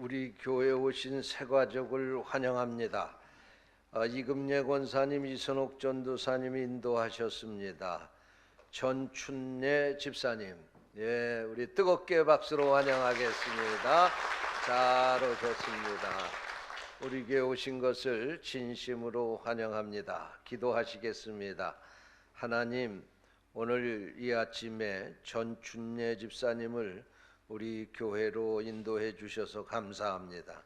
우리 교회에 오신 새가족을 환영합니다. 이금예 권사님, 이선옥 전도사님이 인도하셨습니다. 전춘례 집사님, 우리 뜨겁게 박수로 환영하겠습니다. 잘 오셨습니다. 우리 교회에 오신 것을 진심으로 환영합니다. 기도하시겠습니다. 하나님, 오늘 이 아침에 전춘례 집사님을 우리 교회로 인도해 주셔서 감사합니다.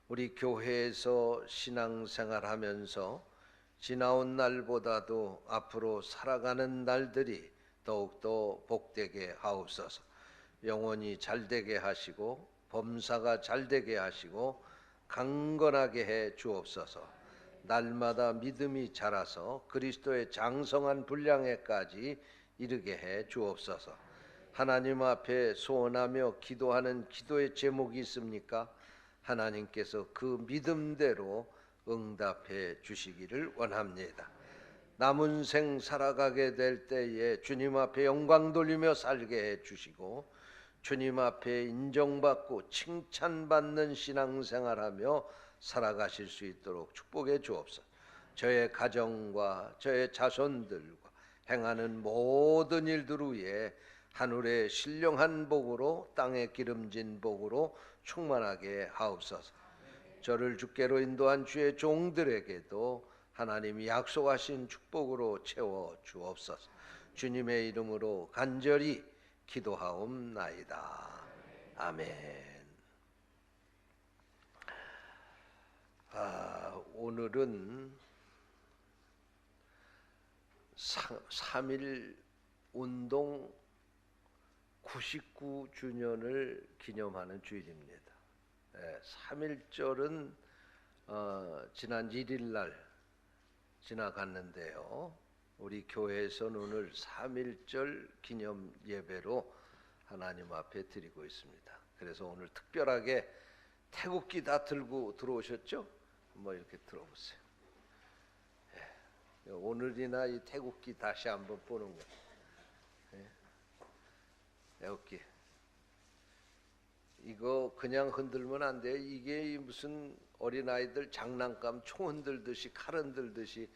우리 교회에서 신앙생활하면서 지나온 날보다도 앞으로 살아가는 날들이 더욱더 복되게 하옵소서. 영혼이 잘되게 하시고 범사가 잘되게 하시고 강건하게 해 주옵소서. 날마다 믿음이 자라서 그리스도의 장성한 분량에까지 이르게 해 주옵소서. 하나님 앞에 소원하며 기도하는 기도의 제목이 있습니까? 하나님께서 그 믿음대로 응답해 주시기를 원합니다. 남은 생 살아가게 될 때에 주님 앞에 영광 돌리며 살게 해 주시고 주님 앞에 인정받고 칭찬받는 신앙생활하며 살아가실 수 있도록 축복해 주옵소서. 저의 가정과 저의 자손들과 행하는 모든 일들 위에 하늘의 신령한 복으로 땅의 기름진 복으로 충만하게 하옵소서. 저를 주께로 인도한 주의 종들에게도 하나님이 약속하신 축복으로 채워 주옵소서. 주님의 이름으로 간절히 기도하옵나이다. 아멘. 오늘은 3.1 운동 99주년을 기념하는 주일입니다. 3.1절은 지난 1일날 지나갔는데요. 우리 교회에서는 오늘 3.1절 기념 예배로 하나님 앞에 드리고 있습니다. 그래서 오늘 특별하게 태국기 다 들고 들어오셨죠? 한번 이렇게 들어보세요. 오늘이나 이 태국기 다시 한번 보는 거예요. 태국기 이거 그냥 흔들면 안 돼요. 이게 무슨 어린아이들 장난감 총 흔들듯이 칼 흔들듯이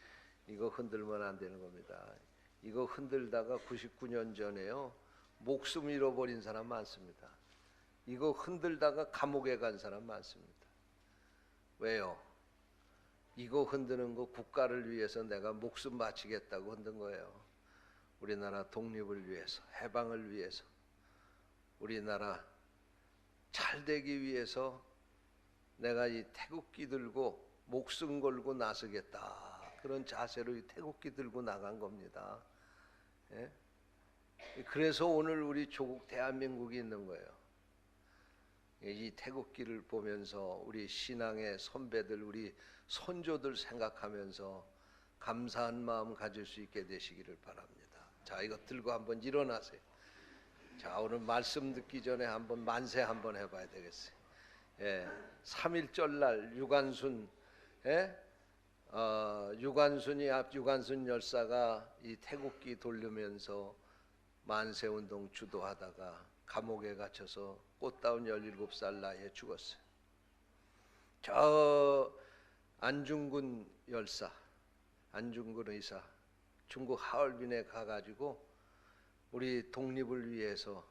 이거 흔들면 안 되는 겁니다. 이거 흔들다가 99년 전에요 목숨 잃어버린 사람 많습니다. 이거 흔들다가 감옥에 간 사람 많습니다. 왜요? 이거 흔드는 거 국가를 위해서 내가 목숨 바치겠다고 흔든 거예요. 우리나라 독립을 위해서, 해방을 위해서, 우리나라 잘되기 위해서 내가 이 태국기 들고 목숨 걸고 나서겠다, 그런 자세로 이 태국기 들고 나간 겁니다. 그래서 오늘 우리 조국 대한민국이 있는 거예요. 이 태국기를 보면서 우리 신앙의 선배들, 우리 선조들 생각하면서 감사한 마음 가질 수 있게 되시기를 바랍니다. 자, 이거 들고 한번 일어나세요. 자, 오늘 말씀 듣기 전에 한번 만세 한번 해봐야 되겠어요. 3.1절 날 유관순, 유관순 열사가 이 태국기 돌리면서 만세운동 주도하다가 감옥에 갇혀서 꽃다운 17살 나이에 죽었어요. 저 안중근 열사, 안중근 의사, 중국 하얼빈에 가가지고 우리 독립을 위해서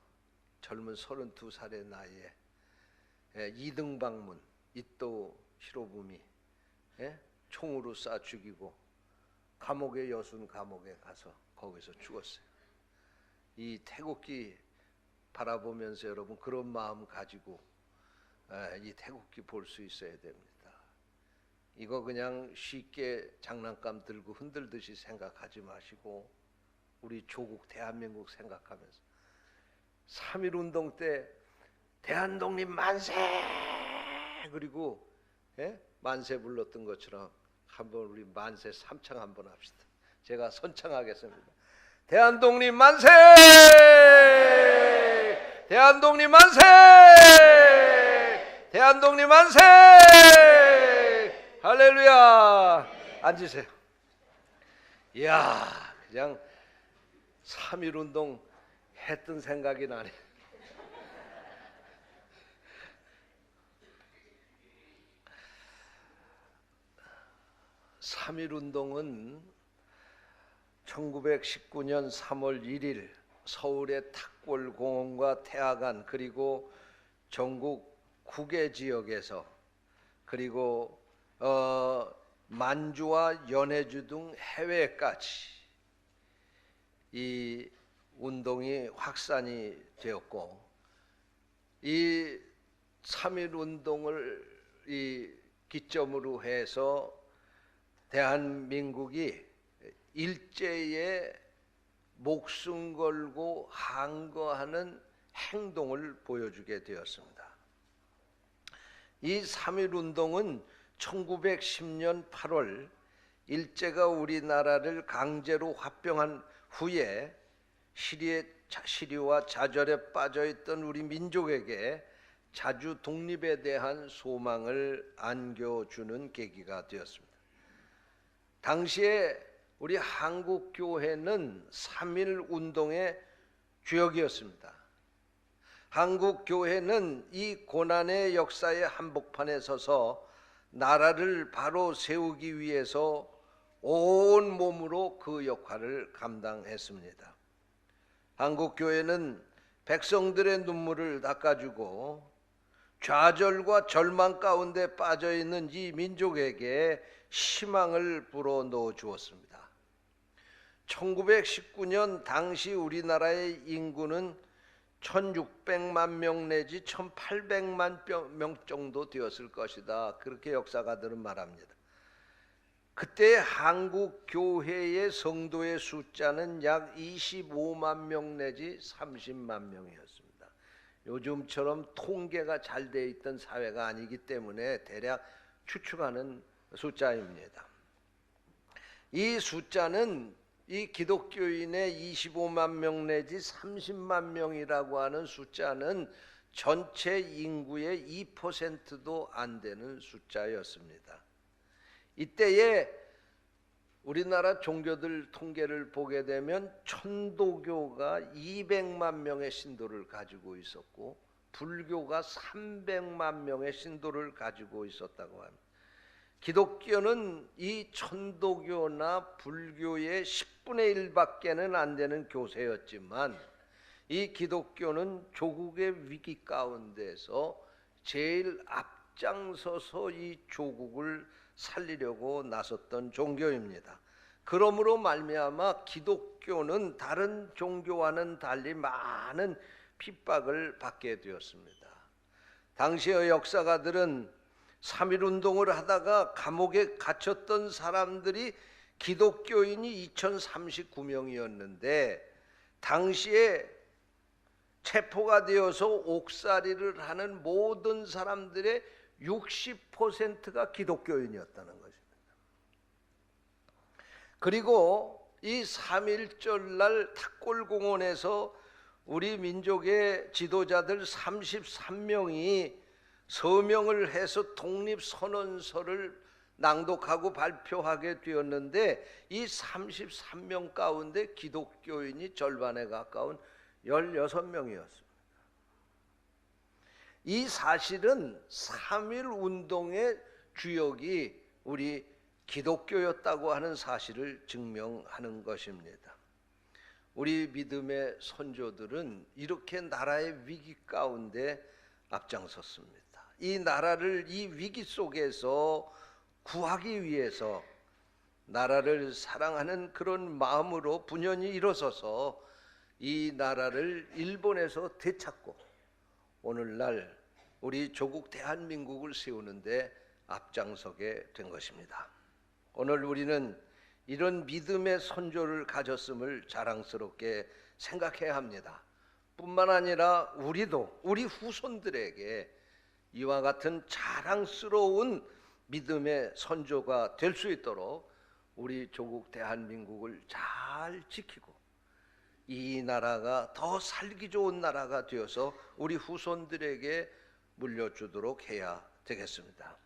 젊은 32살의 나이에 이등방문 이토 히로부미 총으로 쏴 죽이고 감옥의 여순 감옥에 가서 거기서 죽었어요. 이 태국기 바라보면서 여러분 그런 마음 가지고 이 태국기 볼 수 있어야 됩니다. 이거 그냥 쉽게 장난감 들고 흔들듯이 생각하지 마시고 우리 조국 대한민국 생각하면서 3.1 운동 때 대한독립 만세 그리고 만세 불렀던 것처럼 한번 우리 만세 삼창 한번 합시다. 제가 선창하겠습니다. 대한독립 만세! 대한독립 만세! 대한독립 만세! 할렐루야! 앉으세요. 이야, 그냥 3.1 운동 했던 생각이 나네. 3.1운동은 1919년 3월 1일 서울의 탁골공원과 태화관 그리고 전국 9개 지역에서 그리고 만주와 연해주 등 해외까지 이 운동이 확산이 되었고, 이 3.1운동을 기점으로 해서 대한민국이 일제에 목숨 걸고 항거하는 행동을 보여주게 되었습니다. 이 3.1운동은 1910년 8월 일제가 우리나라를 강제로 합병한 후에 시리와 좌절에 빠져있던 우리 민족에게 자주 독립에 대한 소망을 안겨주는 계기가 되었습니다. 당시에 우리 한국교회는 3.1운동의 주역이었습니다. 한국교회는 이 고난의 역사의 한복판에 서서 나라를 바로 세우기 위해서 온 몸으로 그 역할을 감당했습니다. 한국교회는 백성들의 눈물을 닦아주고 좌절과 절망 가운데 빠져있는 이 민족에게 희망을 불어넣어 주었습니다. 1919년 당시 우리나라의 인구는 1600만 명 내지 1800만 명 정도 되었을 것이다. 그렇게 역사가들은 말합니다. 그때 한국 교회의 성도의 숫자는 약 25만 명 내지 30만 명이었습니다. 요즘처럼 통계가 잘 돼 있던 사회가 아니기 때문에 대략 추측하는 숫자입니다. 이 숫자는 이 기독교인의 25만 명 내지 30만 명이라고 하는 숫자는 전체 인구의 2%도 안 되는 숫자였습니다. 이때에 우리나라 종교들 통계를 보게 되면 천도교가 200만 명의 신도를 가지고 있었고 불교가 300만 명의 신도를 가지고 있었다고 합니다. 기독교는 이 천도교나 불교의 10분의 1밖에는 안 되는 교세였지만 이 기독교는 조국의 위기 가운데서 제일 앞장서서 이 조국을 살리려고 나섰던 종교입니다. 그러므로 말미암아 기독교는 다른 종교와는 달리 많은 핍박을 받게 되었습니다. 당시의 역사가들은 3.1운동을 하다가 감옥에 갇혔던 사람들이 기독교인이 2039명이었는데 당시에 체포가 되어서 옥살이를 하는 모든 사람들의 60%가 기독교인이었다는 것입니다. 그리고 이 3.1절 날 탁골공원에서 우리 민족의 지도자들 33명이 서명을 해서 독립선언서를 낭독하고 발표하게 되었는데 이 33명 가운데 기독교인이 절반에 가까운 16명이었습니다. 이 사실은 3.1운동의 주역이 우리 기독교였다고 하는 사실을 증명하는 것입니다. 우리 믿음의 선조들은 이렇게 나라의 위기 가운데 앞장섰습니다. 이 나라를 이 위기 속에서 구하기 위해서 나라를 사랑하는 그런 마음으로 분연히 일어서서 이 나라를 일본에서 되찾고 오늘날 우리 조국 대한민국을 세우는데 앞장서게 된 것입니다. 오늘 우리는 이런 믿음의 선조를 가졌음을 자랑스럽게 생각해야 합니다. 뿐만 아니라 우리도 우리 후손들에게 이와 같은 자랑스러운 믿음의 선조가 될 수 있도록 우리 조국 대한민국을 잘 지키고 이 나라가 더 살기 좋은 나라가 되어서 우리 후손들에게 물려주도록 해야 되겠습니다.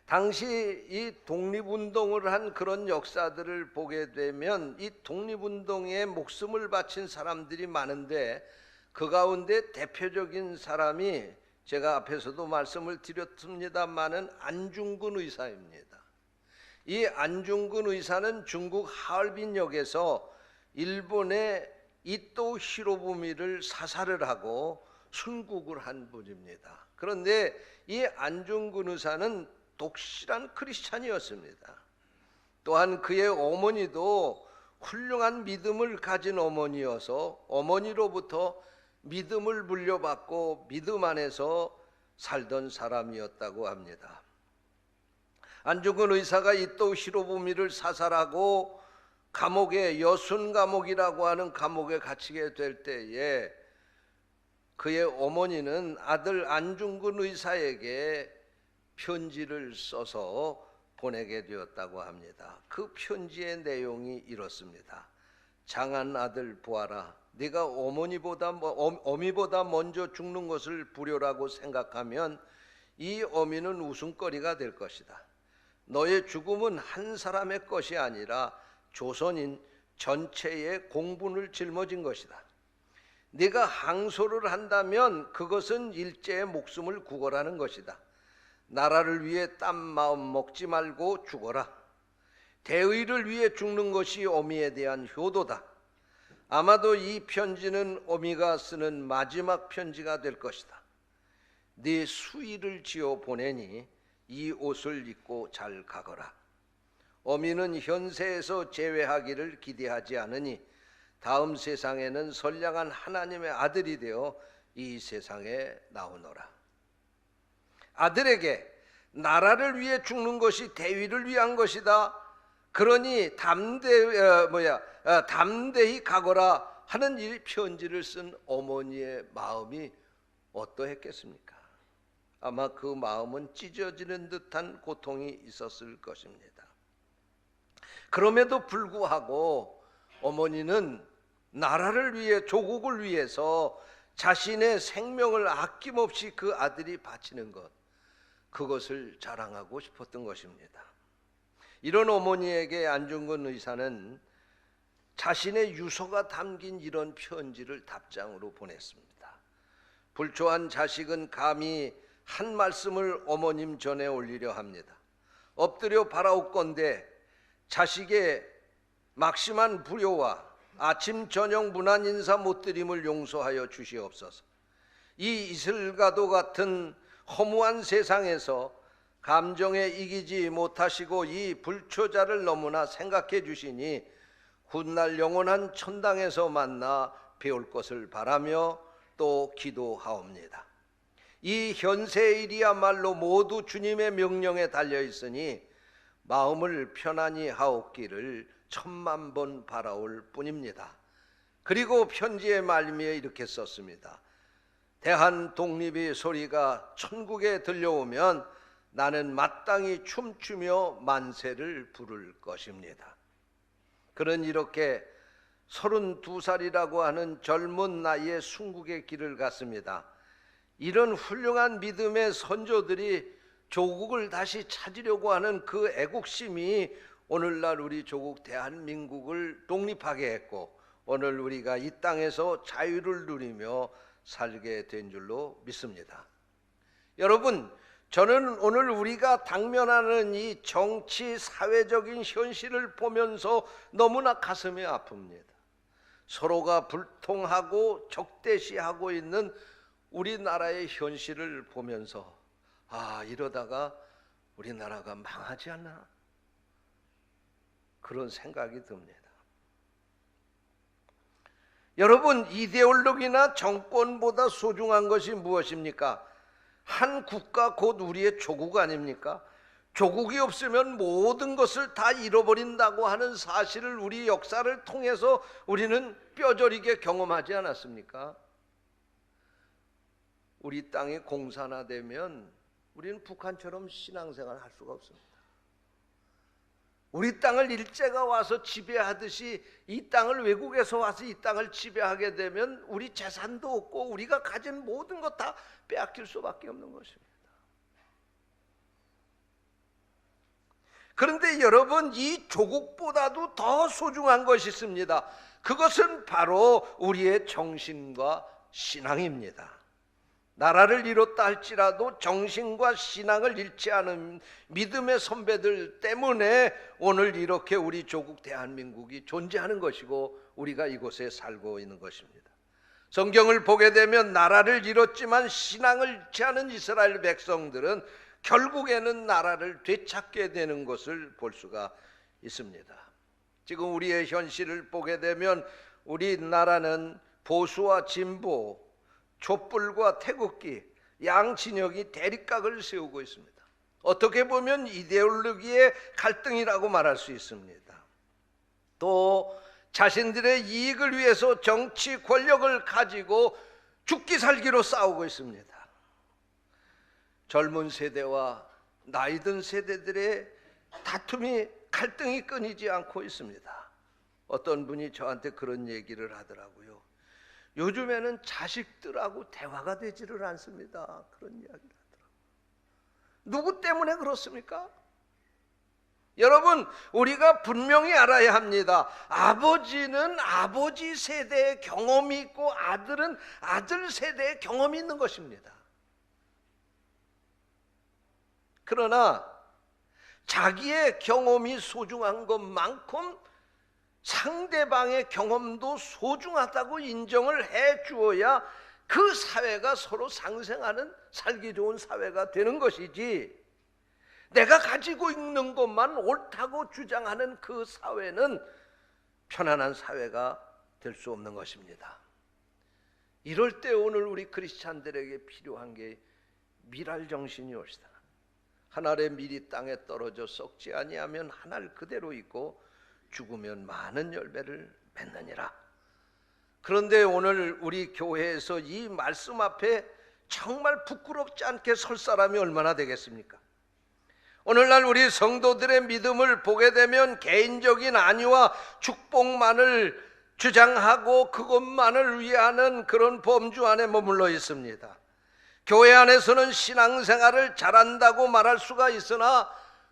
당시 이 독립운동을 한 그런 역사들을 보게 되면 이 독립운동에 목숨을 바친 사람들이 많은데 그 가운데 대표적인 사람이 제가 앞에서도 말씀을 드렸습니다마는 안중근 의사입니다. 이 안중근 의사는 중국 하얼빈역에서 일본의 이토 히로부미를 사살을 하고 순국을 한 분입니다. 그런데 이 안중근 의사는 독실한 크리스찬이었습니다. 또한 그의 어머니도 훌륭한 믿음을 가진 어머니여서 어머니로부터 믿음을 물려받고 믿음 안에서 살던 사람이었다고 합니다. 안중근 의사가 이토 히로부미를 사살하고 감옥에 여순 감옥이라고 하는 감옥에 갇히게 될 때에 그의 어머니는 아들 안중근 의사에게 편지를 써서 보내게 되었다고 합니다. 그 편지의 내용이 이렇습니다. 장한 아들 보아라. 네가 어미보다 먼저 죽는 것을 불효라고 생각하면 이 어미는 웃음거리가 될 것이다. 너의 죽음은 한 사람의 것이 아니라 조선인 전체의 공분을 짊어진 것이다. 네가 항소를 한다면 그것은 일제의 목숨을 구걸하는 것이다. 나라를 위해 땀 마음 먹지 말고 죽어라. 대의를 위해 죽는 것이 어미에 대한 효도다. 아마도 이 편지는 어미가 쓰는 마지막 편지가 될 것이다. 네 수의를 지어 보내니 이 옷을 입고 잘 가거라. 어미는 현세에서 재회하기를 기대하지 않으니 다음 세상에는 선량한 하나님의 아들이 되어 이 세상에 나오노라. 아들에게 나라를 위해 죽는 것이 대의를 위한 것이다. 그러니 담대히 가거라 하는 이 편지를 쓴 어머니의 마음이 어떠했겠습니까? 아마 그 마음은 찢어지는 듯한 고통이 있었을 것입니다. 그럼에도 불구하고 어머니는 나라를 위해 조국을 위해서 자신의 생명을 아낌없이 그 아들이 바치는 것, 그것을 자랑하고 싶었던 것입니다. 이런 어머니에게 안중근 의사는 자신의 유서가 담긴 이런 편지를 답장으로 보냈습니다. 불초한 자식은 감히 한 말씀을 어머님 전에 올리려 합니다. 엎드려 바라옵건대 자식의 막심한 불효와 아침 저녁 문안 인사 못 드림을 용서하여 주시옵소서. 이 이슬과도 같은 허무한 세상에서 감정에 이기지 못하시고 이 불초자를 너무나 생각해 주시니 훗날 영원한 천당에서 만나 배울 것을 바라며 또 기도하옵니다. 이 현세의 일이야말로 모두 주님의 명령에 달려 있으니 마음을 편안히 하옵기를 천만 번 바라올 뿐입니다. 그리고 편지의 말미에 이렇게 썼습니다. 대한 독립의 소리가 천국에 들려오면 나는 마땅히 춤추며 만세를 부를 것입니다. 그는 이렇게 32살이라고 하는 젊은 나이에 순국의 길을 갔습니다. 이런 훌륭한 믿음의 선조들이 조국을 다시 찾으려고 하는 그 애국심이 오늘날 우리 조국 대한민국을 독립하게 했고 오늘 우리가 이 땅에서 자유를 누리며 살게 된 줄로 믿습니다. 여러분, 저는 오늘 우리가 당면하는 이 정치 사회적인 현실을 보면서 너무나 가슴이 아픕니다. 서로가 불통하고 적대시하고 있는 우리나라의 현실을 보면서 이러다가 우리나라가 망하지 않나? 그런 생각이 듭니다. 여러분, 이데올로기나 정권보다 소중한 것이 무엇입니까? 한 국가 곧 우리의 조국 아닙니까? 조국이 없으면 모든 것을 다 잃어버린다고 하는 사실을 우리 역사를 통해서 우리는 뼈저리게 경험하지 않았습니까? 우리 땅이 공산화되면 우리는 북한처럼 신앙생활을 할 수가 없습니다. 우리 땅을 일제가 와서 지배하듯이 이 땅을 외국에서 와서 이 땅을 지배하게 되면 우리 재산도 없고 우리가 가진 모든 것 다 빼앗길 수밖에 없는 것입니다. 그런데 여러분, 이 조국보다도 더 소중한 것이 있습니다. 그것은 바로 우리의 정신과 신앙입니다. 나라를 이뤘다 할지라도 정신과 신앙을 잃지 않은 믿음의 선배들 때문에 오늘 이렇게 우리 조국 대한민국이 존재하는 것이고 우리가 이곳에 살고 있는 것입니다. 성경을 보게 되면 나라를 이뤘지만 신앙을 잃지 않은 이스라엘 백성들은 결국에는 나라를 되찾게 되는 것을 볼 수가 있습니다. 지금 우리의 현실을 보게 되면 우리나라는 보수와 진보, 촛불과 태극기, 양 진영이 대립각을 세우고 있습니다. 어떻게 보면 이데올로기의 갈등이라고 말할 수 있습니다. 또 자신들의 이익을 위해서 정치 권력을 가지고 죽기 살기로 싸우고 있습니다. 젊은 세대와 나이 든 세대들의 다툼이 갈등이 끊이지 않고 있습니다. 어떤 분이 저한테 그런 얘기를 하더라고요. 요즘에는 자식들하고 대화가 되지를 않습니다. 그런 이야기를 하더라고요. 누구 때문에 그렇습니까? 여러분, 우리가 분명히 알아야 합니다. 아버지는 아버지 세대의 경험이 있고 아들은 아들 세대의 경험이 있는 것입니다. 그러나 자기의 경험이 소중한 것만큼 상대방의 경험도 소중하다고 인정을 해 주어야 그 사회가 서로 상생하는 살기 좋은 사회가 되는 것이지, 내가 가지고 있는 것만 옳다고 주장하는 그 사회는 편안한 사회가 될 수 없는 것입니다. 이럴 때 오늘 우리 크리스찬들에게 필요한 게 밀알 정신이옵시다. 한 알의 밀이 땅에 떨어져 썩지 아니하면 한 알 그대로 있고 죽으면 많은 열매를 맺느니라. 그런데 오늘 우리 교회에서 이 말씀 앞에 정말 부끄럽지 않게 설 사람이 얼마나 되겠습니까? 오늘날 우리 성도들의 믿음을 보게 되면 개인적인 안위와 축복만을 주장하고 그것만을 위하는 그런 범주 안에 머물러 있습니다. 교회 안에서는 신앙생활을 잘한다고 말할 수가 있으나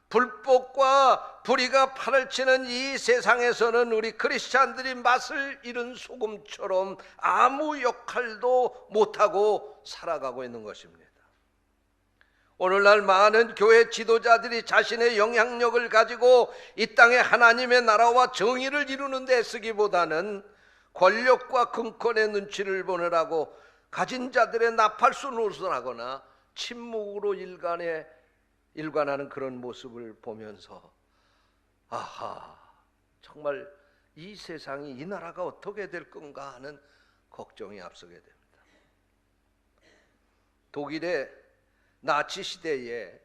불법과 불의가 판을 치는 이 세상에서는 우리 크리스찬들이 맛을 잃은 소금처럼 아무 역할도 못하고 살아가고 있는 것입니다. 오늘날 많은 교회 지도자들이 자신의 영향력을 가지고 이 땅에 하나님의 나라와 정의를 이루는 데 쓰기보다는 권력과 금권의 눈치를 보느라고 가진 자들의 나팔수 노릇을 하거나 침묵으로 일관하는 그런 모습을 보면서 아하, 정말 이 세상이, 이 나라가 어떻게 될 건가 하는 걱정이 앞서게 됩니다. 독일의 나치 시대에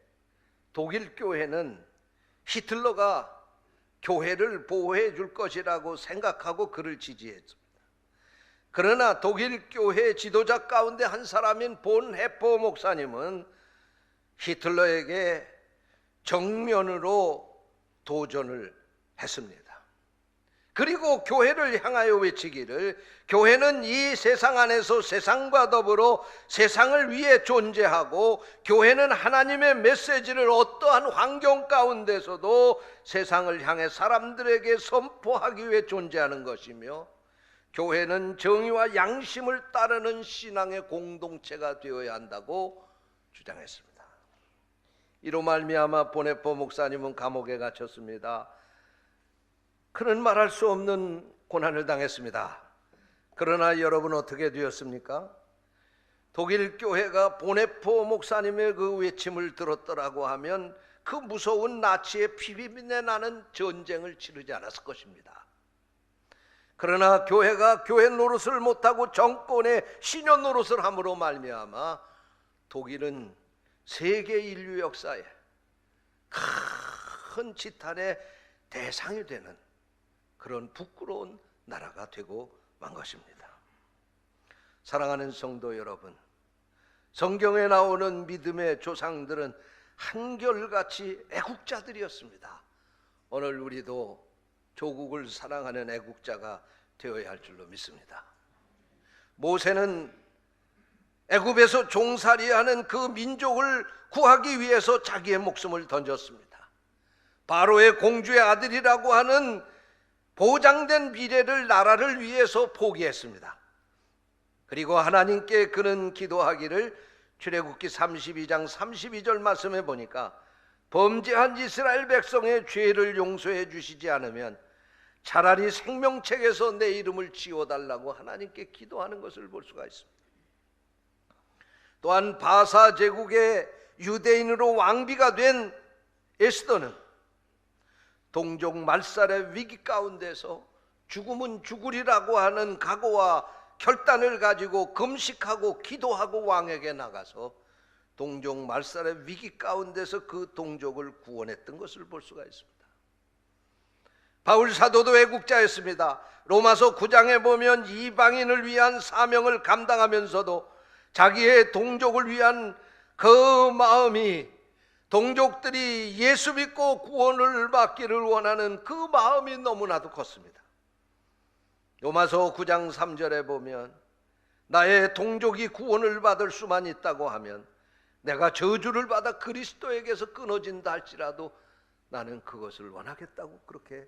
독일 교회는 히틀러가 교회를 보호해 줄 것이라고 생각하고 그를 지지했습니다. 그러나 독일 교회 지도자 가운데 한 사람인 본 헤퍼 목사님은 히틀러에게 정면으로 도전을 했습니다. 그리고 교회를 향하여 외치기를, 교회는 이 세상 안에서 세상과 더불어 세상을 위해 존재하고, 교회는 하나님의 메시지를 어떠한 환경 가운데서도 세상을 향해 사람들에게 선포하기 위해 존재하는 것이며, 교회는 정의와 양심을 따르는 신앙의 공동체가 되어야 한다고 주장했습니다. 이로 말미암아 보네포 목사님은 감옥에 갇혔습니다. 그는 말할 수 없는 고난을 당했습니다. 그러나 여러분 어떻게 되었습니까? 독일 교회가 보네포 목사님의 그 외침을 들었더라고 하면 그 무서운 나치의 피비린내 나는 전쟁을 치르지 않았을 것입니다. 그러나 교회가 교회 노릇을 못하고 정권의 신여 노릇을 함으로 말미암아 독일은 세계 인류 역사에 큰 지탄의 대상이 되는 그런 부끄러운 나라가 되고 만 것입니다. 사랑하는 성도 여러분, 성경에 나오는 믿음의 조상들은 한결같이 애국자들이었습니다. 오늘 우리도 조국을 사랑하는 애국자가 되어야 할 줄로 믿습니다. 모세는 애굽에서 종살이하는 그 민족을 구하기 위해서 자기의 목숨을 던졌습니다. 바로의 공주의 아들이라고 하는 보장된 미래를, 나라를 위해서 포기했습니다. 그리고 하나님께 그는 기도하기를, 출애굽기 32장 32절 말씀해 보니까 범죄한 이스라엘 백성의 죄를 용서해 주시지 않으면 차라리 생명책에서 내 이름을 지워달라고 하나님께 기도하는 것을 볼 수가 있습니다. 또한 바사 제국의 유대인으로 왕비가 된 에스더는 동족 말살의 위기 가운데서 죽음은 죽으리라고 하는 각오와 결단을 가지고 금식하고 기도하고 왕에게 나가서 동족 말살의 위기 가운데서 그 동족을 구원했던 것을 볼 수가 있습니다. 바울 사도도 애국자였습니다. 로마서 9장에 보면 이방인을 위한 사명을 감당하면서도 자기의 동족을 위한 그 마음이, 동족들이 예수 믿고 구원을 받기를 원하는 그 마음이 너무나도 컸습니다. 로마서 9장 3절에 보면 나의 동족이 구원을 받을 수만 있다고 하면 내가 저주를 받아 그리스도에게서 끊어진다 할지라도 나는 그것을 원하겠다고 그렇게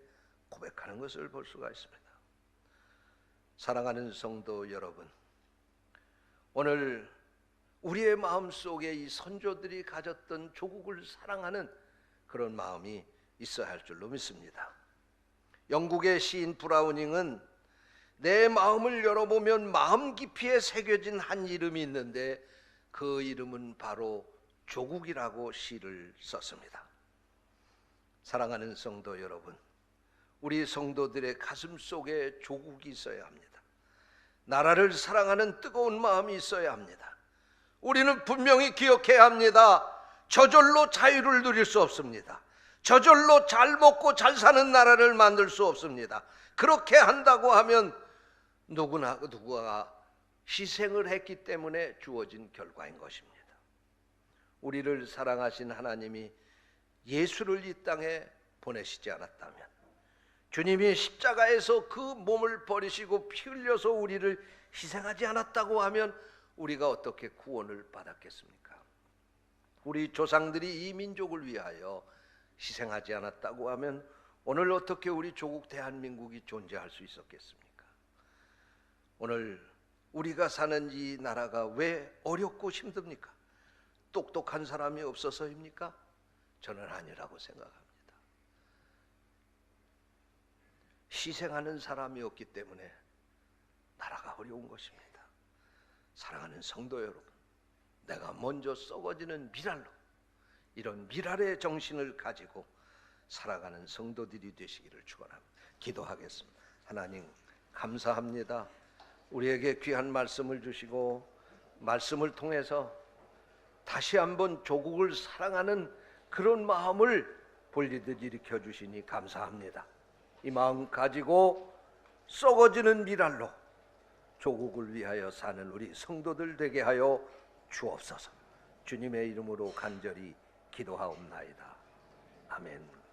고백하는 것을 볼 수가 있습니다. 사랑하는 성도 여러분, 오늘 우리의 마음속에 이 선조들이 가졌던 조국을 사랑하는 그런 마음이 있어야 할 줄로 믿습니다. 영국의 시인 브라우닝은 내 마음을 열어보면 마음 깊이에 새겨진 한 이름이 있는데 그 이름은 바로 조국이라고 시를 썼습니다. 사랑하는 성도 여러분, 우리 성도들의 가슴 속에 조국이 있어야 합니다. 나라를 사랑하는 뜨거운 마음이 있어야 합니다. 우리는 분명히 기억해야 합니다. 저절로 자유를 누릴 수 없습니다. 저절로 잘 먹고 잘 사는 나라를 만들 수 없습니다. 그렇게 한다고 하면 누구가 희생을 했기 때문에 주어진 결과인 것입니다. 우리를 사랑하신 하나님이 예수를 이 땅에 보내시지 않았다면, 주님이 십자가에서 그 몸을 버리시고 피 흘려서 우리를 희생하지 않았다고 하면 우리가 어떻게 구원을 받았겠습니까? 우리 조상들이 이 민족을 위하여 희생하지 않았다고 하면 오늘 어떻게 우리 조국 대한민국이 존재할 수 있었겠습니까? 오늘 우리가 사는 이 나라가 왜 어렵고 힘듭니까? 똑똑한 사람이 없어서입니까? 저는 아니라고 생각합니다. 희생하는 사람이 없기 때문에 나라가 어려운 것입니다. 사랑하는 성도 여러분, 내가 먼저 썩어지는 미랄로, 이런 미랄의 정신을 가지고 살아가는 성도들이 되시기를 축원합니다. 기도하겠습니다. 하나님 감사합니다. 우리에게 귀한 말씀을 주시고 말씀을 통해서 다시 한번 조국을 사랑하는 그런 마음을 볼리듯 일으켜 주시니 감사합니다. 이 마음 가지고 썩어지는 미랄로 조국을 위하여 사는 우리 성도들 되게 하여 주옵소서. 주님의 이름으로 간절히 기도하옵나이다. 아멘.